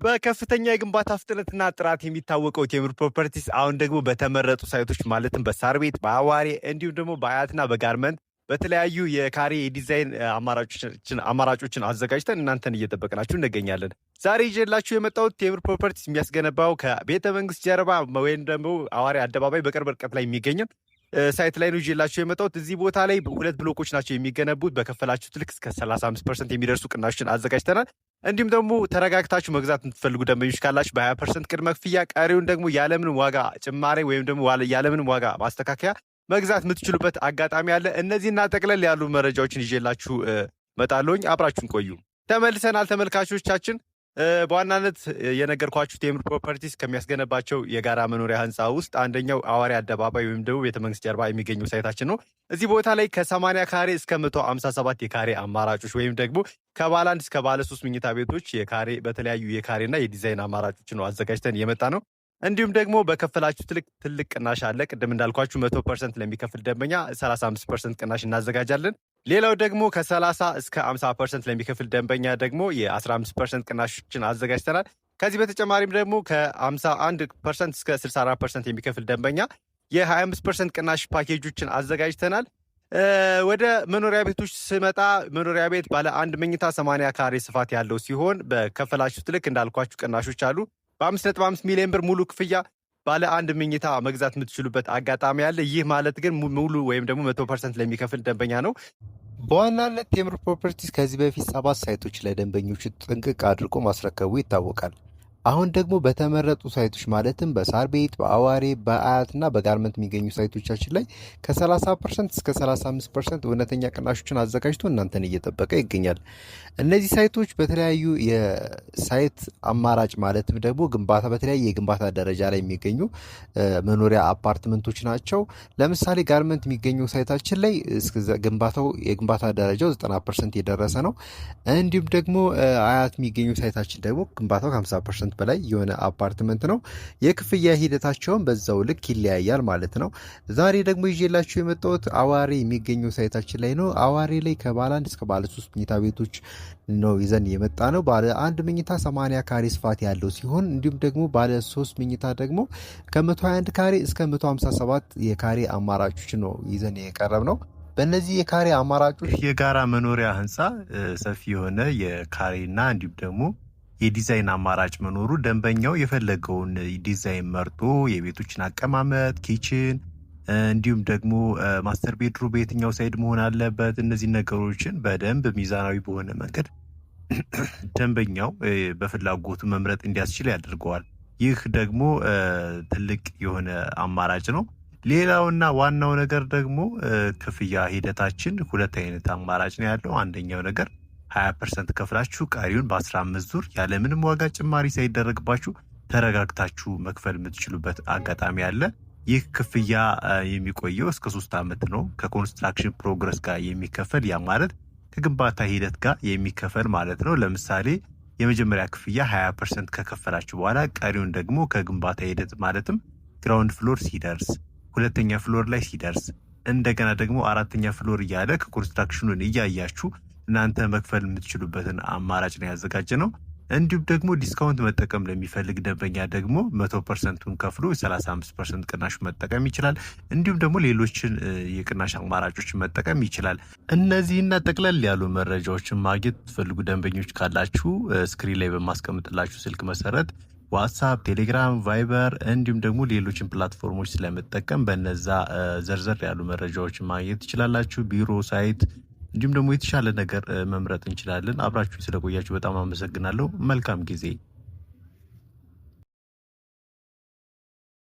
በከፍተኛ የግንባታ ፍጥነትና ጥራት የሚታወቀው ቴምር ፕሮፐርቲስ አሁን ደግሞ በተመረጡ ሳይቶች ማለትም በሳር ቤት፣ በአዋሬ እንዲሁም ደግሞ በአያትና በጋርመንት በተለያዩ የካሬ የዲዛይን አማራጮችን አዘጋጅተን እናንተን እየጠበቅናችሁ እንገኛለን። ዛሬ ይዤላችሁ የመጣሁት ቴምር ፕሮፐርቲስ የሚያስገነባው ከቤተ መንግስት ጀርባ ወይም ደግሞ አዋሬ አደባባይ በቅርብ ርቀት ላይ የሚገኘው ሳይት ላይ ነው ይዤላችሁ የመጣሁት። እዚህ ቦታ ላይ ሁለት ብሎኮች ናቸው የሚገነቡት። በከፈላችሁት ልክ እስከ 35% የሚደርሱ ቅናሾችን አዘጋጅተናል። እንዲሁም ደግሞ ተረጋግታችሁ መግዛት የምትፈልጉ ደንበኞች ካላችሁ በ20% ቅድመ ክፍያ ቀሪውን ደግሞ ያለምንም ዋጋ ጭማሬ ወይም ደግሞ ያለምንም ዋጋ ማስተካከያ መግዛት የምትችሉበት አጋጣሚ አለ። እነዚህና ጠቅለል ያሉ መረጃዎችን ይዤላችሁ መጣለሁኝ። አብራችሁን ቆዩ። ተመልሰናል ተመልካቾቻችን። በዋናነት የነገርኳችሁ ቴምር ፕሮፐርቲስ ከሚያስገነባቸው የጋራ መኖሪያ ህንፃ ውስጥ አንደኛው አዋሬ አደባባይ ወይም ደግሞ ቤተመንግስት ጀርባ የሚገኘው ሳይታችን ነው። እዚህ ቦታ ላይ ከ80 ካሬ እስከ 157 የካሬ አማራጮች ወይም ደግሞ ከባለ 1 እስከ ባለ 3 መኝታ ቤቶች የካሬ በተለያዩ የካሬና የዲዛይን አማራጮች ነው አዘጋጅተን የመጣ ነው። እንዲሁም ደግሞ በከፈላችሁ ትልቅ ቅናሽ አለ። ቅድም እንዳልኳችሁ 100% ለሚከፍል ደንበኛ 35% ቅናሽ እናዘጋጃለን። ሌላው ደግሞ ከ30 እስከ 50% ለሚከፍል ደንበኛ ደግሞ የ15% ቅናሾችን አዘጋጅተናል። ከዚህ በተጨማሪም ደግሞ ከ51% እስከ 64% የሚከፍል ደንበኛ የ25% ቅናሽ ፓኬጆችን አዘጋጅተናል። ወደ መኖሪያ ቤቶች ስመጣ መኖሪያ ቤት ባለ 1 መኝታ 80 ካሬ ስፋት ያለው ሲሆን በከፈላችሁት ልክ እንዳልኳችሁ ቅናሾች አሉ። በ5.5 ሚሊዮን ብር ሙሉ ክፍያ ባለ 1 መኝታ መግዛት የምትችሉበት አጋጣሚ አለ። ይህ ማለት ግን ሙሉ ወይም ደግሞ 100% ለሚከፍል ደንበኛ ነው። በዋናነት ቴምር ፕሮፐርቲስ ከዚህ በፊት 7 ሳይቶች ላይ ደንበኞቹ ጥንቅቅ አድርጎ ማስረከቡ ይታወቃል። አሁን ደግሞ በተመረጡ ሳይቶች ማለትም በሳር ቤት፣ በአዋሬ፣ በአያትና በጋርመንት የሚገኙ ሳይቶቻችን ላይ ከ30% እስከ 35% እውነተኛ ቅናሾችን አዘጋጅቶ እናንተን እየጠበቀ ይገኛል። እነዚህ ሳይቶች በተለያዩ የሳይት አማራጭ ማለትም ደግሞ ግንባታ በተለያየ የግንባታ ደረጃ ላይ የሚገኙ መኖሪያ አፓርትመንቶች ናቸው። ለምሳሌ ጋርመንት የሚገኘው ሳይታችን ላይ ግንባታው የግንባታ ደረጃው 90% የደረሰ ነው። እንዲሁም ደግሞ አያት የሚገኘው ሳይታችን ደግሞ ግንባታው ከ50% በላይ የሆነ አፓርትመንት ነው። የክፍያ ሂደታቸውን በዛው ልክ ይለያያል ማለት ነው። ዛሬ ደግሞ ይዤላችሁ የመጣሁት አዋሬ የሚገኘው ሳይታችን ላይ ነው። አዋሬ ላይ ከባለ 1 እስከ ባለ 3 መኝታ ቤቶች ነው ይዘን የመጣ ነው። ባለ 1 መኝታ 80 ካሬ ስፋት ያለው ሲሆን እንዲሁም ደግሞ ባለ 3 መኝታ ደግሞ ከ121 ካሬ እስከ 157 የካሬ አማራጮች ነው ይዘን የቀረብ ነው። በእነዚህ የካሬ አማራጮች የጋራ መኖሪያ ህንፃ ሰፊ የሆነ የካሬና እንዲሁም ደግሞ የዲዛይን አማራጭ መኖሩ ደንበኛው የፈለገውን ዲዛይን መርጦ የቤቶችን አቀማመጥ፣ ኪችን እንዲሁም ደግሞ ማስተር ቤድሩም በየትኛው ሳይድ መሆን አለበት፣ እነዚህ ነገሮችን በደንብ ሚዛናዊ በሆነ መንገድ ደንበኛው በፍላጎቱ መምረጥ እንዲያስችል ያደርገዋል። ይህ ደግሞ ትልቅ የሆነ አማራጭ ነው። ሌላውና ዋናው ነገር ደግሞ ክፍያ ሂደታችን ሁለት አይነት አማራጭ ነው ያለው። አንደኛው ነገር 20% ከፍላችሁ ቀሪውን በ15 ዙር ያለምንም ዋጋ ጭማሪ ሳይደረግባችሁ ተረጋግታችሁ መክፈል የምትችሉበት አጋጣሚ አለ። ይህ ክፍያ የሚቆየው እስከ 3 ዓመት ነው። ከኮንስትራክሽን ፕሮግረስ ጋር የሚከፈል ያ ማለት ከግንባታ ሂደት ጋር የሚከፈል ማለት ነው። ለምሳሌ የመጀመሪያ ክፍያ 20% ከከፈላችሁ በኋላ ቀሪውን ደግሞ ከግንባታ ሂደት ማለትም ግራውንድ ፍሎር ሲደርስ፣ ሁለተኛ ፍሎር ላይ ሲደርስ፣ እንደገና ደግሞ አራተኛ ፍሎር እያለ ከኮንስትራክሽኑን እያያችሁ እናንተ መክፈል የምትችሉበትን አማራጭ ነው ያዘጋጀ ነው። እንዲሁም ደግሞ ዲስካውንት መጠቀም ለሚፈልግ ደንበኛ ደግሞ 100%ን ከፍሎ 35% ቅናሽ መጠቀም ይችላል። እንዲሁም ደግሞ ሌሎችን የቅናሽ አማራጮችን መጠቀም ይችላል። እነዚህና ጠቅለል ያሉ መረጃዎችን ማግኘት ትፈልጉ ደንበኞች ካላችሁ ስክሪን ላይ በማስቀምጥላችሁ ስልክ መሰረት ዋትስአፕ፣ ቴሌግራም፣ ቫይበር እንዲሁም ደግሞ ሌሎችን ፕላትፎርሞች ስለመጠቀም በነዛ ዘርዘር ያሉ መረጃዎችን ማግኘት ትችላላችሁ። ቢሮ፣ ሳይት እንዲሁም ደግሞ የተሻለ ነገር መምረጥ እንችላለን። አብራችሁ ስለቆያችሁ በጣም አመሰግናለሁ። መልካም ጊዜ